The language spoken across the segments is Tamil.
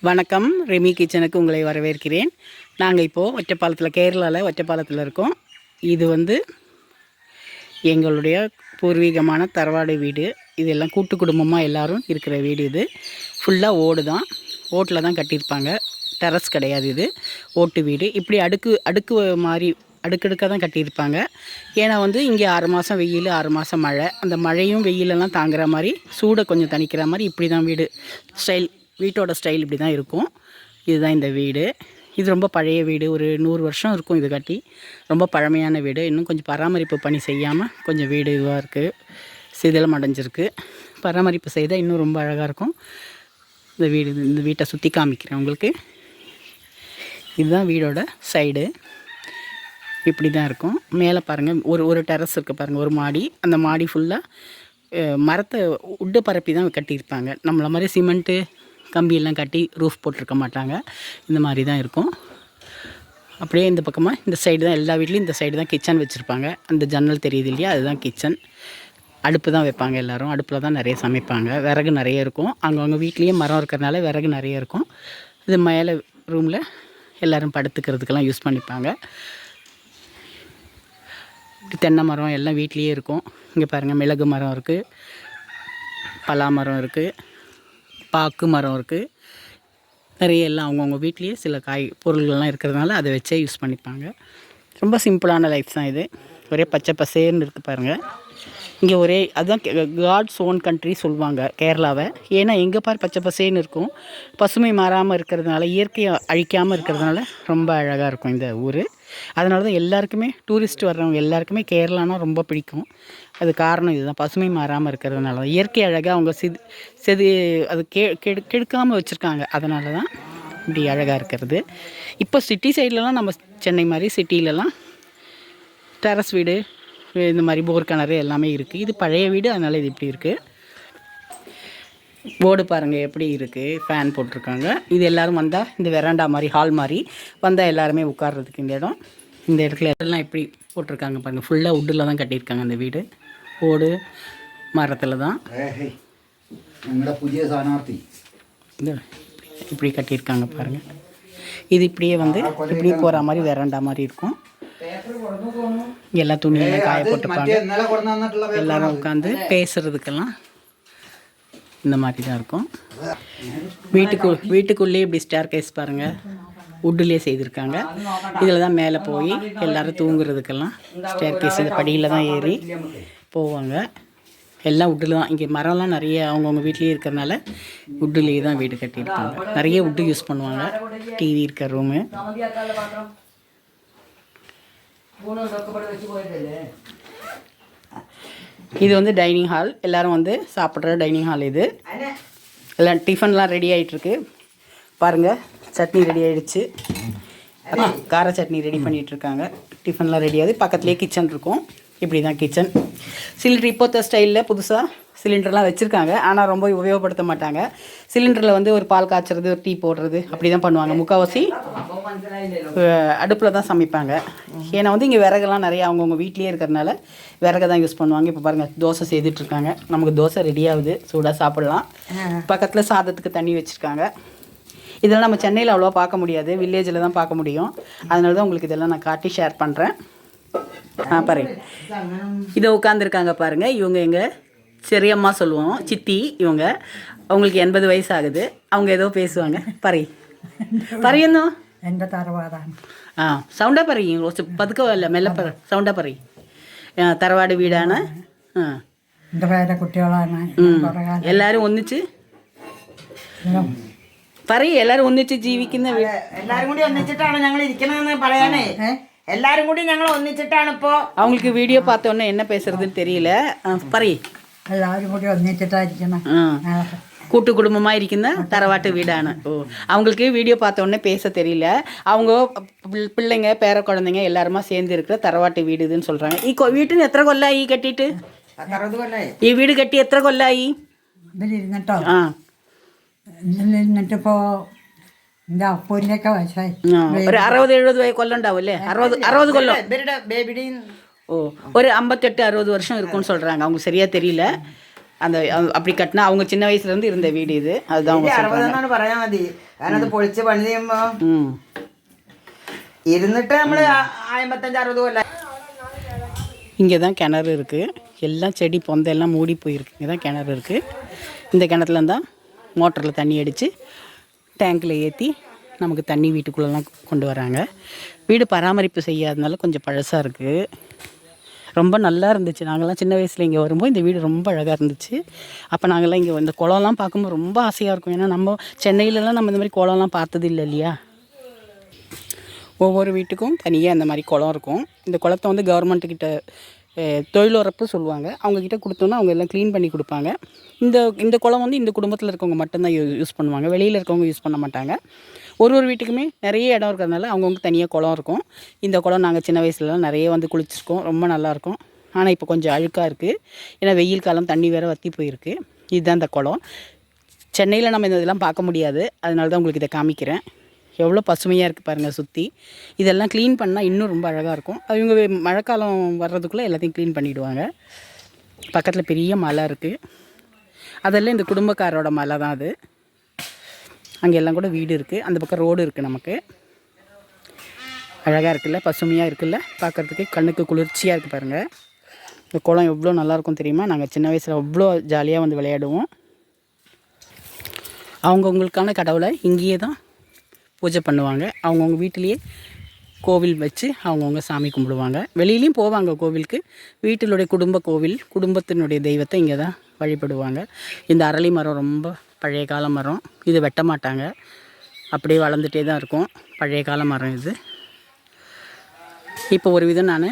வணக்கம், ரெமி கிச்சனுக்கு உங்களை வரவேற்கிறேன். நாங்கள் இப்போது ஒற்றைப்பாலத்தில், கேரளாவில் ஒற்றைப்பாலத்தில் இருக்கோம். இது எங்களுடைய பூர்வீகமான தரவாடு வீடு. இதெல்லாம் கூட்டு குடும்பமாக எல்லோரும் இருக்கிற வீடு. இது ஃபுல்லாக ஓடு தான், ஓட்டில் தான் கட்டியிருப்பாங்க. டெரஸ் கிடையாது, இது ஓட்டு வீடு. இப்படி அடுக்கு மாதிரி அடுக்கடுக்காக தான் கட்டியிருப்பாங்க. ஏன்னா இங்கே 6 மாதம் வெயில், 6 மாதம் மழை. அந்த மழையும் வெயிலெல்லாம் தாங்குகிற மாதிரி, சூடை கொஞ்சம் தணிக்கிற மாதிரி இப்படி தான் வீடு ஸ்டைல். வீட்டோட ஸ்டைல் இப்படி தான் இருக்கும். இதுதான் இந்த வீடு. இது ரொம்ப பழைய வீடு, ஒரு 100 வருஷம் இருக்கும் இது கட்டி. ரொம்ப பழமையான வீடு. இன்னும் கொஞ்சம் பராமரிப்பு பணி செய்யாமல் கொஞ்சம் வீடு இதுவாக இருக்குது, சிதிலம் அடைஞ்சிருக்கு. பராமரிப்பு செய்தால் இன்னும் ரொம்ப அழகாக இருக்கும். இந்த வீட்டை சுற்றி காமிக்கிறேன் உங்களுக்கு. இதுதான் வீடோட சைடு. இப்படி தான் இருக்கும். மேலே பாருங்கள், ஒரு டெரஸ் இருக்குது பாருங்கள், ஒரு மாடி. அந்த மாடி ஃபுல்லாக மரத்தை உட்டை பரப்பி தான் கட்டியிருப்பாங்க. நம்மள மாதிரி சிமெண்ட்டு கம்பியெல்லாம் கட்டி ரூஃப் போட்டிருக்க மாட்டாங்க. இந்த மாதிரி தான் இருக்கும். அப்படியே இந்த பக்கமாக இந்த சைடு தான், எல்லா வீட்லேயும் இந்த சைடு தான் கிச்சன் வச்சுருப்பாங்க. அந்த ஜன்னல் தெரியுது இல்லையா, அதுதான் கிச்சன். அடுப்பு தான் வைப்பாங்க எல்லோரும். அடுப்பில் தான் நிறைய சமைப்பாங்க. விறகு நிறைய இருக்கும். அவங்கவுங்க வீட்லேயே மரம் இருக்கிறனால விறகு நிறைய இருக்கும். இது மேலே ரூமில் எல்லோரும் படுத்துக்கிறதுக்கெல்லாம் யூஸ் பண்ணிப்பாங்க. தென்னை மரம் எல்லாம் வீட்லேயே இருக்கும். இங்கே பாருங்கள், மிளகு மரம் இருக்குது, பலா மரம் இருக்குது, பாக்கு மரம் இருக்குது. நிறைய எல்லாம் அவங்கவுங்க வீட்லேயே சில பொருள்கள்லாம் இருக்கிறதுனால அதை வச்சே யூஸ் பண்ணிப்பாங்க. ரொம்ப சிம்பிளான லைஃப் தான் இது. ஒரே பச்சை பசேர்னு இருக்குது பாருங்கள். இங்கே அதுதான் காட்ஸ் ஓன் கண்ட்ரி சொல்லுவாங்க கேரளாவை. ஏன்னா எங்கே பச்சை பசேன்னு இருக்கும், பசுமை மாறாமல் இருக்கிறதுனால, இயற்கையை அழிக்காமல் இருக்கிறதுனால ரொம்ப அழகாக இருக்கும் இந்த ஊர். அதனால தான் எல்லாருக்குமே, டூரிஸ்ட் வர்றவங்க எல்லாருக்குமே கேரளானா ரொம்ப பிடிக்கும். அது காரணம் இதுதான், பசுமை மாறாமல் இருக்கிறதுனால தான். இயற்கை அழகாக அவங்க அது கெடுக்காமல் வச்சுருக்காங்க. அதனால தான் இப்படி அழகாக இருக்கிறது. இப்போ சிட்டி சைட்லலாம், நம்ம சென்னை மாதிரி சிட்டிலலாம் டெரஸ் வீடு, இந்த மாதிரி போர் கிணறு எல்லாமே இருக்குது. இது பழைய வீடு, அதனால் இது இப்படி இருக்குது. போர்டு பாருங்கள் எப்படி இருக்குது, ஃபேன் போட்டிருக்காங்க. இது எல்லோரும் வந்தால், இந்த வெராண்டா மாதிரி, ஹால் மாதிரி வந்தால் எல்லாருமே உட்கார்றதுக்கு இந்த இடம். இந்த இடத்துல எல்லாம் எப்படி போட்டிருக்காங்க பாருங்கள். ஃபுல்லாக வுட்டில் தான் கட்டியிருக்காங்க அந்த வீடு. ஓடு மரத்தில் தான் புதிய சாணார்த்தி இந்த இப்படி கட்டியிருக்காங்க பாருங்கள். இது இப்படியே இப்படியே போகிற மாதிரி வெராண்டா மாதிரி இருக்கும். எல்லா துணியெல்லாம் காய போட்டுப்பாங்க. எல்லோரும் உட்காந்து பேசுகிறதுக்கெல்லாம் இந்த மாதிரி தான் இருக்கும். வீட்டுக்குள்ளேயே இப்படி ஸ்டேர் கேஸ் பாருங்கள், வுட்டுலேயே செய்திருக்காங்க. இதில் தான் மேலே போய் எல்லோரும் தூங்குறதுக்கெல்லாம் ஸ்டேர் கேஸ், இந்த படியில் தான் ஏறி போவாங்க. எல்லாம் வுட்டில் தான். இங்கே மரம்லாம் நிறைய அவங்கவுங்க வீட்லேயே இருக்கிறனால வுட்டுலேயே தான் வீடு கட்டியிருக்காங்க. நிறைய வுட்டு யூஸ் பண்ணுவாங்க. டிவி இருக்கிற ரூமு. இது டைனிங் ஹால். எல்லோரும் சாப்பிட்ற டைனிங் ஹால் இது. எல்லாம் டிஃபன்லாம் ரெடி ஆகிட்டுருக்கு பாருங்கள். சட்னி ரெடி ஆகிடுச்சு, கார சட்னி ரெடி பண்ணிகிட்ருக்காங்க. டிஃபன்லாம் ரெடி ஆகுது. பக்கத்துலேயே கிச்சன் இருக்கும். இப்படி தான் கிச்சன். சிலிண்டர் இப்போத்த ஸ்டைலில் புதுசாக சிலிண்டர்லாம் வச்சுருக்காங்க. ஆனால் ரொம்ப உபயோகப்படுத்த மாட்டாங்க. சிலிண்டரில் ஒரு பால் காய்ச்சறது, ஒரு டீ போடுறது அப்படி தான் பண்ணுவாங்க. முக்கால்வாசி அடுப்பில் தான் சமைப்பாங்க. ஏன்னா இங்கே விறகுலாம் நிறையா அவங்கவுங்க வீட்லேயே இருக்கிறதுனால விறகு தான் யூஸ் பண்ணுவாங்க. இப்போ பாருங்கள், தோசை செய்துட்ருக்காங்க. நமக்கு தோசை ரெடி ஆகுது, சூடாக சாப்பிட்லாம். பக்கத்தில் சாதத்துக்கு தண்ணி வச்சுருக்காங்க. இதெல்லாம் நம்ம சென்னையில் அவ்வளோவா பார்க்க முடியாது, வில்லேஜில் தான் பார்க்க முடியும். அதனால தான் உங்களுக்கு இதெல்லாம் நான் காட்டி ஷேர் பண்ணுறேன். பாருங்க, இதை உட்காந்துருக்காங்க பாருங்கள். இவங்க எங்கள் செரியம்மா சொல்லுவோம், சித்தி. அவங்களுக்கு 80 வயசு ஆகுது. அவங்க ஏதோ பேசுவாங்க. പറയുന്നു എൻ്റെ തറവാടാണ്. സൗണ്ടാ പറയും, കുറച്ച് പതുക്കമല്ല, മെല്ലെ സൗണ്ടാ പറയും. തറവാട് വീടാണ്. എൻ്റെ പേരെ കുട്ടികളാണ്. എല്ലാവരും ഒന്നിച്ച് പറയും. എല്ലാവരും ഒന്നിച്ച് ജീവിക്കുന്ന എല്ലാരും കൂടി ഒന്നിച്ചിട്ടാണ് ഞങ്ങൾ ഇരിക്കണമെന്ന് പറയാനേ. எல்லாரும் கூட ഞങ്ങൾ ഒന്നിച്ചിട്ടാണ് ഇപ്പോൾ. அவங்களுக்கு வீடியோ பார்த்தோன்னே என்ன பேசுறதுன்னு தெரியல. പറയും. എല്ലാവരും കൂടി ഒന്നിച്ചിട്ടായിരിക്കണം. கூட்டு குடும்பமாக இருக்கிற தரவாட்டு வீடாണ്. அவங்களுக்கு வீடியோ பார்த்தோன்னே பேச தெரியல. அவங்க பிள்ளைங்க, பேர குழந்தைங்க எல்லாருமா சேர்ந்து இருக்கிற தரவாட்டு வீடு இதுன்னு சொல்கிறாங்க. വീട്ടിന് എത്ര കൊല്ലായി കെട്ടിയിട്ട്? ഈ വീട് കെട്ടി എത്ര കൊല്ലായി? ഇതിലിരുന്നിട്ടോ? ഇതിലിരുന്നിട്ടിപ്പോൾ എൻ്റെ അപ്പൂരിൻ്റെയൊക്കെ വയസ്സായി. ഒരു 60-70 കൊല്ലം ഉണ്ടാവും അല്ലേ? 60 കൊല്ലം. ഇവരുടെ ബേബിയുടെയും ஒரு 58-60 வருஷம் இருக்கும்னு சொல்கிறாங்க. அவங்க சரியாக தெரியல. அப்படி கட்டினா அவங்க சின்ன வயசுலேருந்து இருந்த வீடு இது. அதுதான் அவங்க சொல்கிறாங்க. 60 പറയാൻ മതി. കാരണം അത് പൊളിച്ച് പണി ചെയ്യുമ്പോൾ ഇരുന്നിട്ട് നമ്മൾ 55-60 കൊല്ലം. இங்கே தான் கிணறு இருக்குது. எல்லாம் செடி பொந்தெல்லாம் மூடி போயிருக்கு. இங்கே தான் கிணறு இருக்குது. இந்த கிணத்துல தான் மோட்டரில் தண்ணி அடித்து டேங்கில் ஏற்றி நமக்கு தண்ணி வீட்டுக்குள்ளெல்லாம் கொண்டு வராங்க. வீடு பராமரிப்பு செய்யாதனால கொஞ்சம் பழசாக இருக்குது. ரொம்ப நல்லா இருந்துச்சு. நாங்கள்லாம் சின்ன வயசில் இங்கே வரும்போது இந்த வீடு ரொம்ப அழகாக இருந்துச்சு. அப்போ நாங்கள்லாம் இங்கே இந்த குளம்லாம் பார்க்கும்போது ரொம்ப ஆசையாக இருக்கும். ஏன்னா நம்ம சென்னையிலலாம் நம்ம இந்த மாதிரி குளம்லாம் பார்த்தது இல்லை இல்லையா. ஒவ்வொரு வீட்டுக்கும் தனியாக இந்த மாதிரி குளம் இருக்கும். இந்த குளத்தை வந்து கவர்மெண்ட்டுக்கிட்ட தொழிலுறப்பு சொல்லுவாங்க. அவங்கக்கிட்ட கொடுத்தோன்னா அவங்க எல்லாம் க்ளீன் பண்ணி கொடுப்பாங்க. இந்த குளம் வந்து இந்த குடும்பத்தில் இருக்கவங்க மட்டும்தான் யூஸ் பண்ணுவாங்க. வெளியில் இருக்கவங்க யூஸ் பண்ண மாட்டாங்க. ஒரு வீட்டுக்குமே நிறைய இடம் இருக்கிறதுனால அவங்கவுங்க தனியாக குளம் இருக்கும். இந்த குளம் நாங்கள் சின்ன வயசுலலாம் நிறைய வந்து குளிச்சிருக்கோம். ரொம்ப நல்லாயிருக்கும். ஆனால் இப்போ கொஞ்சம் அழுக்காக இருக்குது. ஏன்னா வெயில் காலம் தண்ணி வேறு வற்றி போயிருக்கு. இதுதான் இந்த குளம். சென்னையில் நம்ம இதெல்லாம் பார்க்க முடியாது. அதனால தான் உங்களுக்கு இதை காமிக்கிறேன். எவ்வளோ பசுமையாக இருக்குது பாருங்கள் சுற்றி. இதெல்லாம் க்ளீன் பண்ணால் இன்னும் ரொம்ப அழகாக இருக்கும். அவங்க மழைக்காலம் வர்றதுக்குள்ளே எல்லாத்தையும் க்ளீன் பண்ணிவிடுவாங்க. பக்கத்தில் பெரிய மலை இருக்குது. அதெல்லாம் இந்த குடும்பக்காரோட மலை தான் அது. அங்கே எல்லாம் கூட வீடு இருக்குது. அந்த பக்கம் ரோடு இருக்குது. நமக்கு அழகாக இருக்குல்ல, பசுமையாக இருக்குல்ல, பார்க்குறதுக்கு கண்ணுக்கு குளிர்ச்சியாக இருக்குது பாருங்கள். இந்த குளம் எவ்வளோ நல்லாயிருக்கும் தெரியுமா. நாங்கள் சின்ன வயசில் அவ்வளோ ஜாலியாக வந்து விளையாடுவோம். அவங்கவுங்களுக்கான கடவுளை இங்கேயே தான் பூஜை பண்ணுவாங்க. அவங்கவுங்க வீட்டிலையே கோவில் வச்சு அவங்கவுங்க சாமி கும்பிடுவாங்க. வெளியிலையும் போவாங்க கோவிலுக்கு. வீட்டிலுடைய குடும்ப கோவில், குடும்பத்தினுடைய தெய்வத்தை இங்கே தான் வழிபடுவாங்க. இந்த அரளி மரம் ரொம்ப பழைய கால மரம். இது வெட்ட மாட்டாங்க, அப்படியே வளர்ந்துட்டே தான் இருக்கும். பழைய கால மரம் இது. இப்போ ஒரு விதம் நான்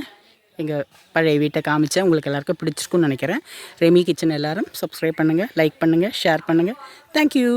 எங்கள் பழைய வீட்டை காமிச்சேன். உங்களுக்கு எல்லாருக்கும் பிடிச்சிருக்குன்னு நினைக்கிறேன். ரெமி கிச்சன் எல்லோரும் சப்ஸ்கிரைப் பண்ணுங்கள், லைக் பண்ணுங்கள், ஷேர் பண்ணுங்கள். தேங்க்யூ.